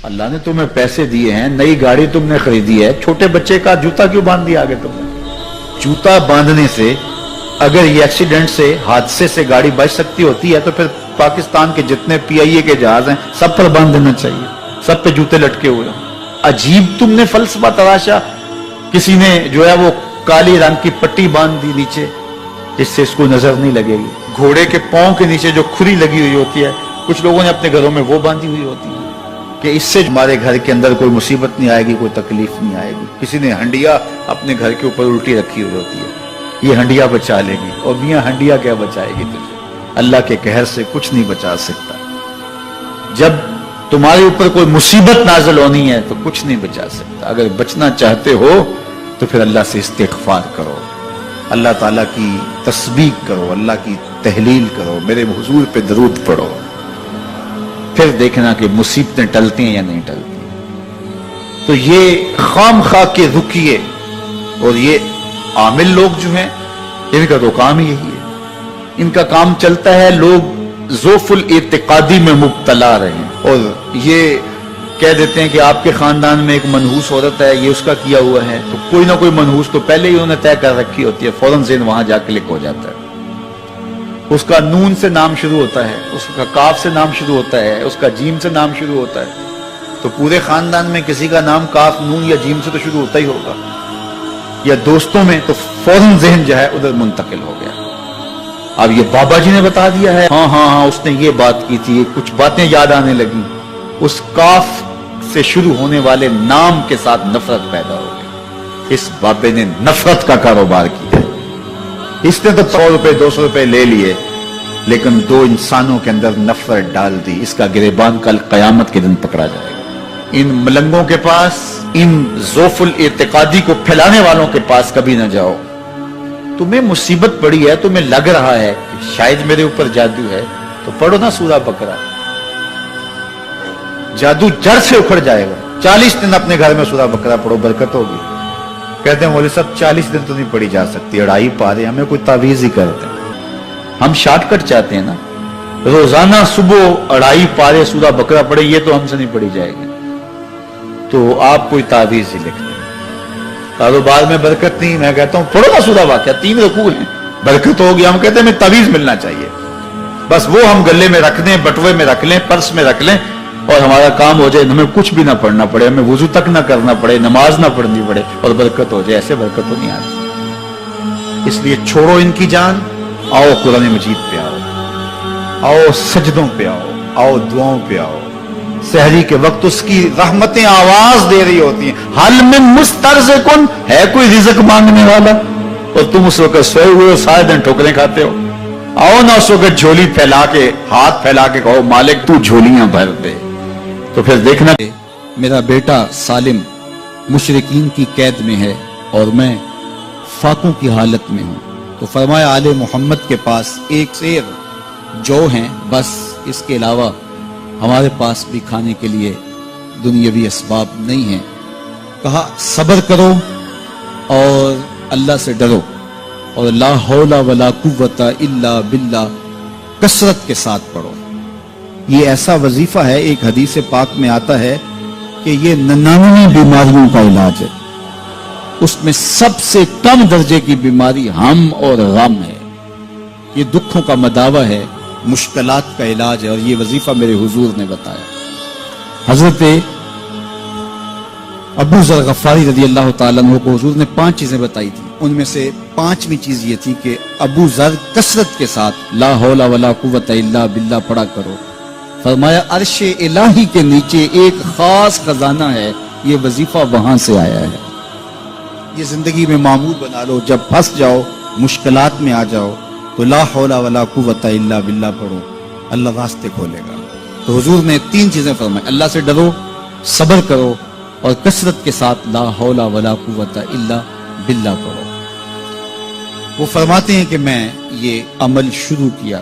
اللہ نے تمہیں پیسے دیے ہیں, نئی گاڑی تم نے خریدی ہے, چھوٹے بچے کا جوتا کیوں باندھ دیا آگے تم نے؟ جوتا باندھنے سے اگر یہ ایکسیڈنٹ سے, حادثے سے گاڑی بچ سکتی ہوتی ہے تو پھر پاکستان کے جتنے پی آئی اے کے جہاز ہیں سب پر باندھ دینا چاہیے, سب پہ جوتے لٹکے ہوئے ہوں. عجیب تم نے فلسفہ تراشا. کسی نے جو ہے وہ کالی رنگ کی پٹی باندھ دی نیچے جس سے اس کو نظر نہیں لگے گی. گھوڑے کے پاؤں کے نیچے جو کھری لگی ہوئی ہوتی ہے, کچھ لوگوں نے اپنے گھروں میں وہ باندھی ہوئی ہوتی ہے کہ اس سے ہمارے گھر کے اندر کوئی مصیبت نہیں آئے گی, کوئی تکلیف نہیں آئے گی. کسی نے ہنڈیا اپنے گھر کے اوپر الٹی رکھی ہوئی ہوتی ہے, یہ ہنڈیا بچا لے گی. اور میاں ہنڈیا کیا بچائے گی تجھے؟ اللہ کے قہر سے کچھ نہیں بچا سکتا. جب تمہارے اوپر کوئی مصیبت نازل ہونی ہے تو کچھ نہیں بچا سکتا. اگر بچنا چاہتے ہو تو پھر اللہ سے استغفار کرو, اللہ تعالیٰ کی تسبیح کرو, اللہ کی تحلیل کرو, میرے حضور پہ درود پڑھو, پھر دیکھنا کہ مصیبتیں ٹلتی ہیں یا نہیں ٹلتی. تو یہ خام خواہ کے رکیے اور یہ عامل لوگ جو ہیں ان کا تو کام ہی یہی ہے. ان کا کام چلتا ہے لوگ ذوف الاعتقادی میں مبتلا رہے ہیں اور یہ کہہ دیتے ہیں کہ آپ کے خاندان میں ایک منحوس عورت ہے, یہ اس کا کیا ہوا ہے, تو کوئی نہ کوئی منحوس تو پہلے ہی انہوں نے طے کر رکھی ہوتی ہے, فوراً ذہن وہاں جا کلک ہو جاتا ہے. اس کا نون سے نام شروع ہوتا ہے, اس کا کاف سے نام شروع ہوتا ہے, اس کا جیم سے نام شروع ہوتا ہے, تو پورے خاندان میں کسی کا نام کاف, نون یا جیم سے تو شروع ہوتا ہی ہوگا, یا دوستوں میں, تو فوراً ذہن جو ہے ادھر منتقل ہو گیا. اب یہ بابا جی نے بتا دیا ہے, ہاں ہاں ہاں اس نے یہ بات کی تھی, کچھ باتیں یاد آنے لگی. اس کاف سے شروع ہونے والے نام کے ساتھ نفرت پیدا ہو گئی. اس بابے نے نفرت کا کاروبار کیا. اس نے تو 100 روپے 200 روپے لے لیے, لیکن دو انسانوں کے اندر نفرت ڈال دی. اس کا گریبان کل قیامت کے دن پکڑا جائے گا. ان ملنگوں کے پاس, ان ذوف الاعتقادی کو پھیلانے والوں کے پاس کبھی نہ جاؤ. تمہیں مصیبت پڑی ہے, تمہیں لگ رہا ہے کہ شاید میرے اوپر جادو ہے, تو پڑھو نا سورہ بقرہ, جادو جڑ سے اکھڑ جائے گا. 40 دن اپنے گھر میں سورہ بقرہ پڑھو, برکت ہوگی. کہتے ہیں مولوی صاحب 40 دن تو نہیں پڑھی جا سکتی, 2.5 پارے, ہمیں کوئی تعویذ ہی کرتے ہیں. ہم شارٹ کٹ چاہتے ہیں نا, روزانہ صبح 2.5 پارے سورہ بقرہ پڑھے, یہ تو ہم سے نہیں پڑھی جائے گی. تو آپ کوئی تعویذ ہی لکھ لیں. کاروبار میں برکت نہیں, میں کہتا ہوں پڑھو نا سورہ واقعہ, 3 رکوع ہیں, برکت ہوگی. ہم کہتے ہیں ہمیں تعویذ ملنا چاہیے, بس وہ ہم گلے میں رکھ دیں, بٹوے میں رکھ لیں, پرس میں رکھ لیں, اور ہمارا کام ہو جائے, ہمیں کچھ بھی نہ پڑھنا پڑے, ہمیں وضو تک نہ کرنا پڑے, نماز نہ پڑھنی پڑے, اور برکت ہو جائے. ایسے برکت تو نہیں آتی. اس لیے چھوڑو ان کی جان, آؤ قرآن مجید پہ آؤ, آؤ سجدوں پہ آؤ, آؤ دعاؤں پہ آؤ. سحری کے وقت اس کی رحمتیں آواز دے رہی ہوتی ہیں, حل من مسترزقن, ہے کوئی رزق مانگنے والا, اور تم اس وقت سوئے ہوئے ہو, سارے دن ٹھوکریں کھاتے ہو. آؤ نہ اس وقت جھولی پھیلا کے, ہاتھ پھیلا کے کہو مالک تو جھولیاں بھر دے. تو پھر دیکھنا, میرا بیٹا سالم مشرکین کی قید میں ہے اور میں فاقوں کی حالت میں ہوں. تو فرمایا آل محمد کے پاس ایک سیر جو ہیں, بس اس کے علاوہ ہمارے پاس بھی کھانے کے لیے دنیاوی اسباب نہیں ہیں. کہا صبر کرو اور اللہ سے ڈرو, اور لا حول ولا قوت الا باللہ کثرت کے ساتھ پڑھو. یہ ایسا وظیفہ ہے, ایک حدیث پاک میں آتا ہے کہ یہ 99 بیماریوں کا علاج ہے. اس میں سب سے کم درجے کی بیماری ہم اور غم ہے. یہ دکھوں کا مداوع ہے, مشکلات کا علاج ہے, اور یہ وظیفہ میرے حضور نے بتایا. حضرت ابو ذر غفاری رضی اللہ تعالیٰ عنہ کو حضور نے 5 چیزیں بتائی تھی. ان میں سے 5ویں چیز یہ تھی کہ ابو ذر کثرت کے ساتھ لا حول ولا قوت الا باللہ پڑھا کرو. فرمایا عرش الہی کے نیچے ایک خاص خزانہ ہے, یہ وظیفہ وہاں سے آیا ہے. یہ زندگی میں معمول بنا لو, جب پھنس جاؤ, مشکلات میں آ جاؤ, تو لا حول ولا قوت الا باللہ پڑھو, اللہ راستے کھولے گا. تو حضور نے 3 چیزیں فرمائی, اللہ سے ڈرو, صبر کرو, اور کثرت کے ساتھ لا حول ولا قوت الا باللہ پڑھو. وہ فرماتے ہیں کہ میں یہ عمل شروع کیا,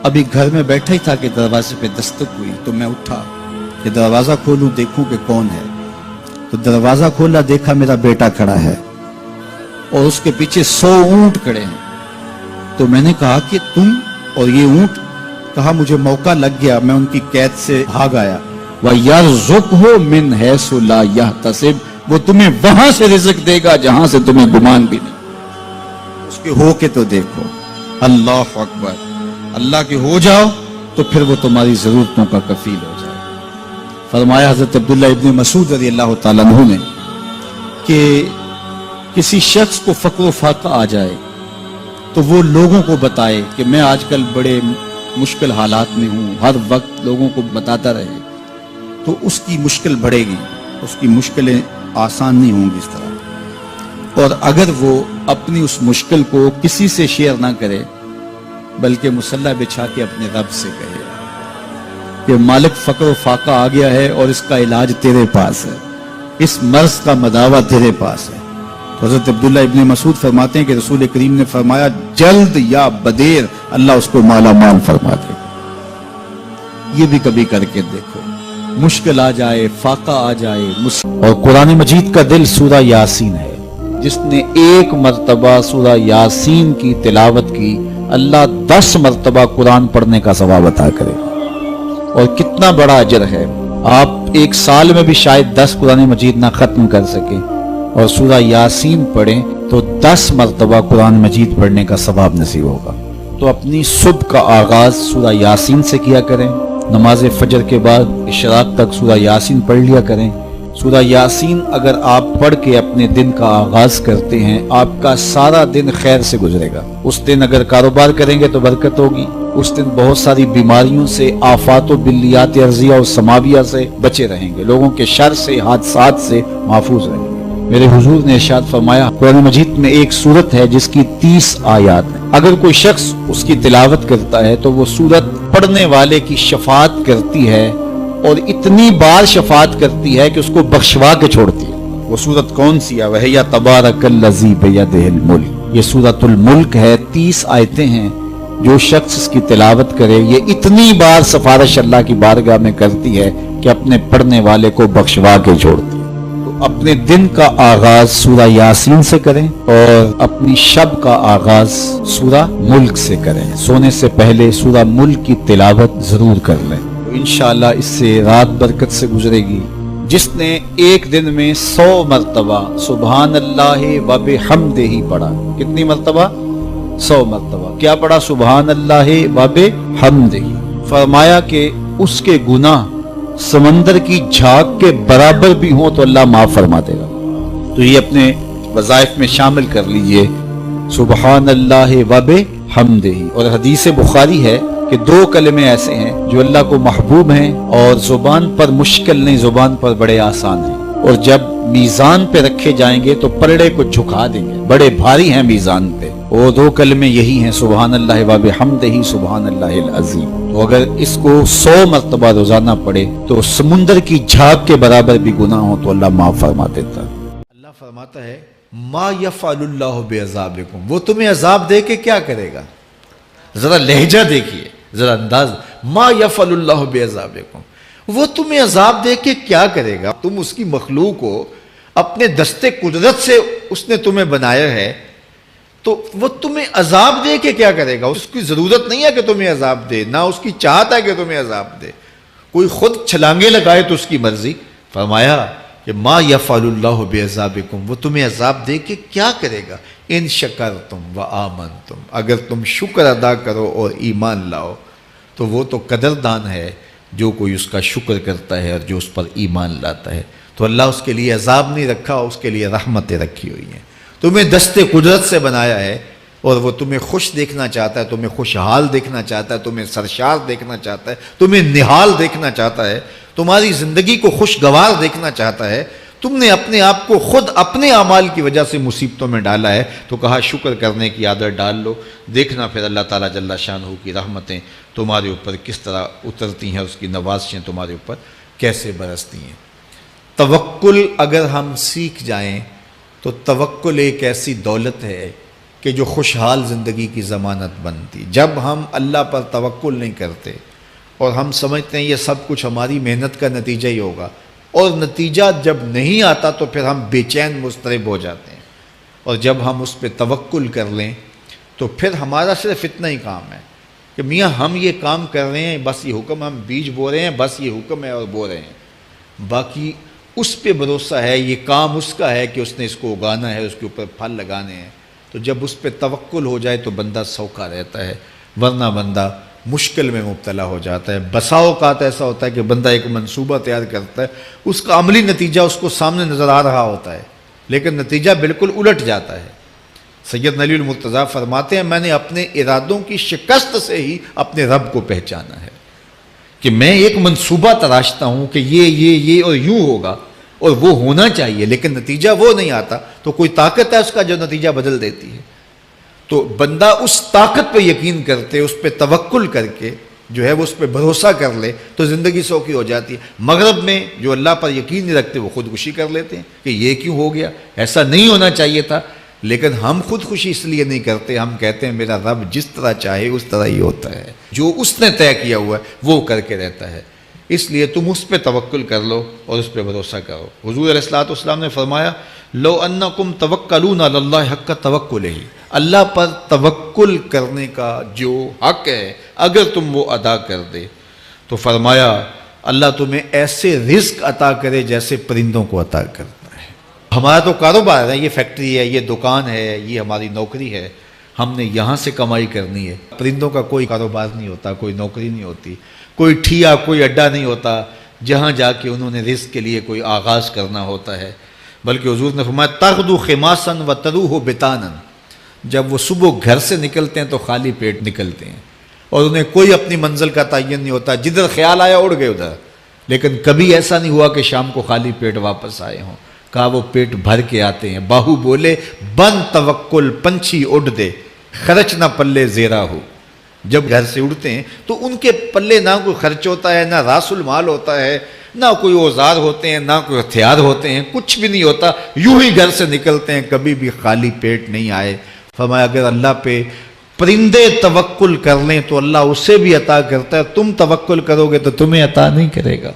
ابھی گھر میں بیٹھا ہی تھا کہ دروازے پہ دستک ہوئی, تو میں اٹھا کہ دروازہ کھولوں دیکھوں کہ کون ہے. تو دروازہ کھولا, دیکھا میرا بیٹا کھڑا ہے اور اس کے پیچھے 100 اونٹ کھڑے ہیں. تو میں نے کہا کہ تم اور یہ اونٹ؟ کہا مجھے موقع لگ گیا, میں ان کی قید سے بھاگ آیا. وَيَرْزُقْهُ مِنْ حَيْثُ لَا يَحْتَسِبُ، وہ تمہیں وہاں سے رزق دے گا جہاں سے تمہیں گمان بھی نہیں۔ اس کے ہو کے تو دیکھو، اللہ اکبر، اللہ کے ہو جاؤ تو پھر وہ تمہاری ضرورتوں کا کفیل ہو جائے۔ فرمایا حضرت عبداللہ ابن مسعود رضی اللہ تعالیٰ عنہ نے کہ کسی شخص کو فقر و فاقہ آ جائے تو وہ لوگوں کو بتائے کہ میں آج کل بڑے مشکل حالات میں ہوں، ہر وقت لوگوں کو بتاتا رہے تو اس کی مشکل بڑھے گی، اس کی مشکلیں آسان نہیں ہوں گی اس طرح۔ اور اگر وہ اپنی اس مشکل کو کسی سے شیئر نہ کرے بلکہ مصلی بچھا کے اپنے رب سے کہے کہ مالک فقر و فاقہ آ گیا ہے اور اس کا علاج تیرے پاس ہے، اس مرض کا مداوع تیرے پاس ہے۔ تو حضرت عبداللہ ابن مسعود فرماتے ہیں کہ رسول کریم نے فرمایا جلد یا بدیر اللہ اس کو مالا مال فرما دے گا۔ یہ بھی کبھی کر کے دیکھو، مشکل آ جائے، فاقہ آ جائے۔ اور قرآن مجید کا دل سورہ یاسین ہے، جس نے ایک مرتبہ سورہ یاسین کی تلاوت کی اللہ 10 مرتبہ قرآن پڑھنے کا ثواب عطا کرے۔ اور کتنا بڑا اجر ہے، آپ ایک سال میں بھی شاید 10 قرآن مجید نہ ختم کر سکیں اور سورہ یاسین پڑھیں تو 10 مرتبہ قرآن مجید پڑھنے کا ثواب نصیب ہوگا۔ تو اپنی صبح کا آغاز سورہ یاسین سے کیا کریں، نماز فجر کے بعد اشراق تک سورہ یاسین پڑھ لیا کریں۔ سورہ یاسین اگر آپ پڑھ کے اپنے دن کا آغاز کرتے ہیں آپ کا سارا دن خیر سے گزرے گا۔ اس دن اگر کاروبار کریں گے تو برکت ہوگی، اس دن بہت ساری بیماریوں سے، آفات و بلیات ارضیہ اور سماویہ سے بچے رہیں گے، لوگوں کے شر سے، حادثات سے محفوظ رہیں گے۔ میرے حضور نے ارشاد فرمایا قرآن مجید میں ایک سورت ہے جس کی 30 آیات ہیں، اگر کوئی شخص اس کی تلاوت کرتا ہے تو وہ سورت پڑھنے والے کی شفاعت کرتی ہے اور اتنی بار شفاعت کرتی ہے کہ اس کو بخشوا کے چھوڑتی ہے۔ وہ سورت کون سی ہے؟ وَهِيَ تَبَارَكَ الَّذِي بِيَدِهِ الْمُلْكُ، یہ سورۃ الملک ہے، 30 آیتیں ہیں۔ جو شخص اس کی تلاوت کرے یہ اتنی بار سفارش اللہ کی بارگاہ میں کرتی ہے کہ اپنے پڑھنے والے کو بخشوا کے چھوڑتی ہے۔ تو اپنے دن کا آغاز سورہ یاسین سے کریں اور اپنی شب کا آغاز سورہ ملک سے کریں۔ سونے سے پہلے سورہ ملک کی تلاوت ضرور کر لیں، انشاءاللہ اس سے رات برکت سے گزرے گی۔ جس نے ایک دن میں 100 مرتبہ سبحان اللہ و بحمدہ پڑھا، کتنی مرتبہ؟ 100 مرتبہ کیا پڑھا؟ سبحان اللہ و بحمدہ، فرمایا کہ اس کے گناہ سمندر کی جھاگ کے برابر بھی ہوں تو اللہ معاف فرما دے گا۔ تو یہ اپنے وظائف میں شامل کر لیجئے، سبحان اللہ و بحمدہ۔ اور حدیث بخاری ہے کہ 2 کلمے ایسے ہیں جو اللہ کو محبوب ہیں اور زبان پر مشکل نہیں، زبان پر بڑے آسان ہیں، اور جب میزان پہ رکھے جائیں گے تو پلڑے کو جھکا دیں گے، بڑے بھاری ہیں میزان پہ۔ وہ 2 کلمے یہی ہیں، سبحان اللہ و بحمدہ، سبحان اللہ العظیم۔ تو اگر اس کو 100 مرتبہ روزانہ پڑھے تو سمندر کی جھاگ کے برابر بھی گناہ ہو تو اللہ معاف فرما دیتا ہے۔ اللہ فرماتا ہے ما یفعل اللہ بعذابکم، وہ تمہیں عذاب دے کے کیا کرے گا؟ ذرا لہجہ دیکھیے، ذرا انداز، ما یفعل اللہ بعذابکم، وہ تمہیں عذاب دے کے کیا کرے گا؟ تم اس کی مخلوق ہو، اپنے دستے قدرت سے اس نے تمہیں بنایا ہے، تو وہ تمہیں عذاب دے کے کیا کرے گا؟ اس کی ضرورت نہیں ہے کہ تمہیں عذاب دے، نہ اس کی چاہت ہے کہ تمہیں عذاب دے، کوئی خود چھلانگے لگائے تو اس کی مرضی۔ فرمایا کہ ما یفعل اللہ بعذابکم، وہ تمہیں عذاب دے کے کیا کرے گا؟ ان شکرتم و آمنتم، اگر تم شکر ادا کرو اور ایمان لاؤ تو وہ تو قدردان ہے جو کوئی اس کا شکر کرتا ہے اور جو اس پر ایمان لاتا ہے۔ تو اللہ اس کے لیے عذاب نہیں رکھا، اس کے لیے رحمتیں رکھی ہوئی ہیں۔ تمہیں دستے قدرت سے بنایا ہے اور وہ تمہیں خوش دیکھنا چاہتا ہے، تمہیں خوشحال دیکھنا چاہتا ہے، تمہیں سرشار دیکھنا چاہتا ہے، تمہیں نہال دیکھنا چاہتا ہے، تمہاری زندگی کو خوشگوار دیکھنا چاہتا ہے۔ تم نے اپنے آپ کو خود اپنے اعمال کی وجہ سے مصیبتوں میں ڈالا ہے، تو کہا شکر کرنے کی عادت ڈال لو، دیکھنا پھر اللہ تعالیٰ جل شانہ کی رحمتیں تمہارے اوپر کس طرح اترتی ہیں، اس کی نوازشیں تمہارے اوپر کیسے برستی ہیں۔ توکل اگر ہم سیکھ جائیں تو توکل ایک ایسی دولت ہے کہ جو خوشحال زندگی کی ضمانت بنتی۔ جب ہم اللہ پر توکل نہیں کرتے اور ہم سمجھتے ہیں یہ سب کچھ ہماری محنت کا نتیجہ ہی ہوگا، اور نتیجہ جب نہیں آتا تو پھر ہم بے چین مضطرب ہو جاتے ہیں، اور جب ہم اس پہ توکل کر لیں تو پھر ہمارا صرف اتنا ہی کام ہے کہ میاں ہم یہ کام کر رہے ہیں، بس یہ حکم، ہم بیج بو رہے ہیں، بس یہ حکم ہے اور بو رہے ہیں، باقی اس پہ بھروسہ ہے، یہ کام اس کا ہے کہ اس نے اس کو اگانا ہے، اس کے اوپر پھل لگانے ہیں۔ تو جب اس پہ توکل ہو جائے تو بندہ سوکھا رہتا ہے، ورنہ بندہ مشکل میں مبتلا ہو جاتا ہے۔ بسا اوقات ایسا ہوتا ہے کہ بندہ ایک منصوبہ تیار کرتا ہے، اس کا عملی نتیجہ اس کو سامنے نظر آ رہا ہوتا ہے، لیکن نتیجہ بالکل الٹ جاتا ہے۔ سید علی المرتضیٰ فرماتے ہیں میں نے اپنے ارادوں کی شکست سے ہی اپنے رب کو پہچانا ہے، کہ میں ایک منصوبہ تراشتا ہوں کہ یہ اور یوں ہوگا اور وہ ہونا چاہیے، لیکن نتیجہ وہ نہیں آتا، تو کوئی طاقت ہے اس کا جو نتیجہ بدل دیتی ہے۔ تو بندہ اس طاقت پہ یقین کرتے، اس پہ توکل کر کے جو ہے وہ اس پہ بھروسہ کر لے تو زندگی سوکھی ہو جاتی ہے۔ مغرب میں جو اللہ پر یقین نہیں رکھتے وہ خودکشی کر لیتے ہیں کہ یہ کیوں ہو گیا، ایسا نہیں ہونا چاہیے تھا، لیکن ہم خودکشی اس لیے نہیں کرتے، ہم کہتے ہیں میرا رب جس طرح چاہے اس طرح ہی ہوتا ہے، جو اس نے طے کیا ہوا ہے وہ کر کے رہتا ہے، اس لیے تم اس پہ توکل کر لو اور اس پہ بھروسہ کرو۔ حضور علیہ الصلوۃ والسلام نے فرمایا لو انکم توکلون علی اللہ حق توکلہ، اللہ پر توکل کرنے کا جو حق ہے اگر تم وہ ادا کر دے تو فرمایا اللہ تمہیں ایسے رزق عطا کرے جیسے پرندوں کو عطا کرتا ہے۔ ہمارا تو کاروبار ہے، یہ فیکٹری ہے، یہ دکان ہے، یہ ہماری نوکری ہے، ہم نے یہاں سے کمائی کرنی ہے۔ پرندوں کا کوئی کاروبار نہیں ہوتا، کوئی نوکری نہیں ہوتی، کوئی ٹھیا، کوئی اڈا نہیں ہوتا جہاں جا کے انہوں نے رزق کے لیے کوئی آغاز کرنا ہوتا ہے، بلکہ حضور نے فرمایا تغدو خماسا وتروح بطانا، جب وہ صبح گھر سے نکلتے ہیں تو خالی پیٹ نکلتے ہیں اور انہیں کوئی اپنی منزل کا تعین نہیں ہوتا، جدھر خیال آیا اڑ گئے ادھر، لیکن کبھی ایسا نہیں ہوا کہ شام کو خالی پیٹ واپس آئے ہوں، کہا وہ پیٹ بھر کے آتے ہیں۔ باہو بولے بن توکل پنچھی اڑ دے، خرچ نہ پلے زیرا ہو، جب گھر سے اڑتے ہیں تو ان کے پلے نہ کوئی خرچ ہوتا ہے، نہ راس المال ہوتا ہے، نہ کوئی اوزار ہوتے ہیں، نہ کوئی ہتھیار ہوتے ہیں، کچھ بھی نہیں ہوتا، یوں ہی گھر سے نکلتے ہیں، کبھی بھی خالی پیٹ نہیں آئے۔ فرمایا اگر اللہ پہ پرندے توکل کر لیں تو اللہ اسے بھی عطا کرتا ہے، تم توکل کرو گے تو تمہیں عطا نہیں کرے گا۔